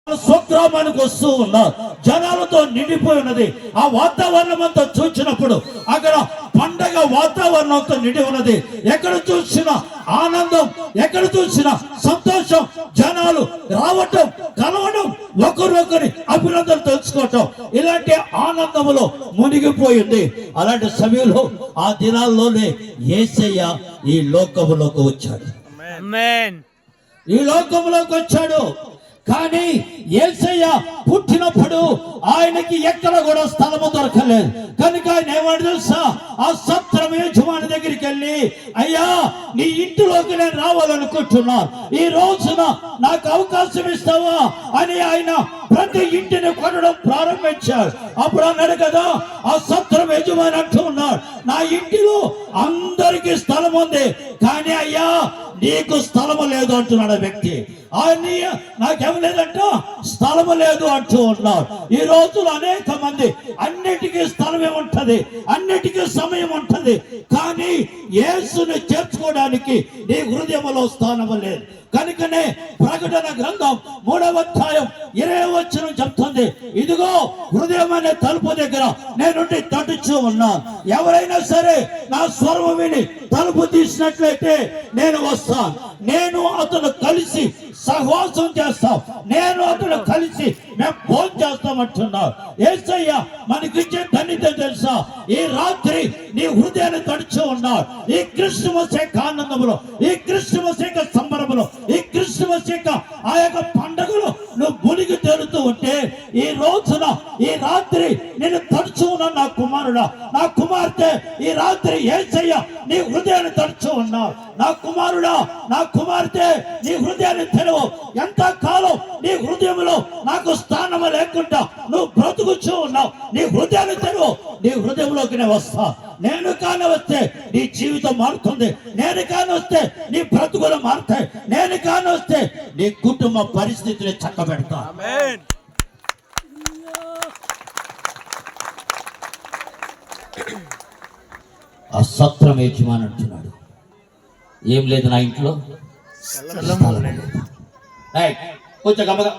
స్వగ్రామానికి వస్తూ ఉన్నారు. జనాలతో నిండిపోయి ఉన్నది. ఆ వాతావరణం అంతా చూసినప్పుడు అక్కడ పండగ వాతావరణంతో నిండి ఉన్నది. ఎక్కడ చూసినా ఆనందం, ఎక్కడ చూసినా సంతోషం, జనాలు రావటం, కలవడం, ఒకరొకరి అభినందనలు తెలుసుకోవటం, ఇలాంటి ఆనందములో మునిగిపోయింది. అలాంటి సమయంలో ఆ దినాల్లోనే యేసయ్య ఈ లోకములోకి వచ్చాడు. ఈ లోకంలోకి వచ్చాడు. కానీ యేసయ్య పుట్టినప్పుడు ఆయనకి ఎక్కడ కూడా స్థలము దొరకలేదు. కనుక ఆయన ఏమని తెలుసా, ఆ సత్రం యజమాని దగ్గరికి వెళ్ళి, అయ్యా నీ ఇంటిలోకి నేను రావాలనుకుంటున్నాను, ఈ రోజున నాకు అవకాశం ఇస్తావా అని ఆయన ప్రతి ఇంటిని కొనడం ప్రారంభించాడు. అప్పుడు అన్నాడు కదా, ఆ సత్రం యజమాని అంటూ ఉన్నాడు, నా ఇంటిలో అందరికీ స్థలం ఉంది, కానీ అయ్యా నీకు స్థలము లేదు అంటున్నాడు ఆ వ్యక్తి. నాకేం లేదంట, స్థలము లేదు అంటూ ఉన్నారు. ఈ రోజులు అనేక మంది అన్నిటికీ స్థలమే ఉంటది, అన్నిటికీ సమయం ఉంటది, కానీ యేసుని చేర్చుకోవడానికి నీ హృదయంలో స్థానము లేదు. కనుకనే ప్రకటన గ్రంథం 3వ అధ్యాయం 20వ వచనం చెప్తుంది, ఇదిగో హృదయం అనే తలుపు దగ్గర నేనుండి తట్టుచూ ఉన్నాను. ఎవరైనా సరే నా స్వరము విని తలుపు తీసినట్లయితే నేను వస్తాను, నేను అతను కలిసి సహవాసం చేస్తాం, నేను అతను కలిసి మేము భోజనం చేస్తామంటున్నారు. యేసయ్య మనకిచ్చే ధన్యత తెలుసా, ఈ రాత్రి నీ హృదయాన్ని తడుచు ఉన్నాడు. ఈ క్రిస్మస్ యొక్క ఆనందంలో, ఈ క్రిస్మస్ యొక్క సంబరములో, ఈ క్రిస్మస్ యొక్క ఆ యొక్క పండుగలో నువ్వు మునిగి తేలుతూ ఉంటే, ఈ రోజున ఈ రాత్రి నేను తడుచు ఉన్నాను నా కుమారుడా, నా కుమార్తె, ఈ రాత్రి యేసయ్య నీ హృదయాన్ని తడుచు ఉన్నాడు. నా కుమారుడా, నా కుమార్తె, నీ హృదయాన్ని తెరవు. ఎంత కాలం నీ హృదయంలో నాకు స్థానం లేకుండా నువ్వు బ్రతుకుచూ ఉన్నావు, నీ హృదయాన్ని తెరవు. నీ హృదయంలోకి నేను వస్తా. నేను కాని వస్తే నీ జీవితం మారుతుంది, నేను కాని వస్తే నీ బ్రతుకులు మారుతాయి, నేను కాని వస్తే నీ కుటుంబ పరిస్థితిని చక్కబెడతా. ఆ సత్రం యజమాని అంటున్నాడు, ఏం లేదు నా ఇంట్లో, కొంచెం గమ్మగా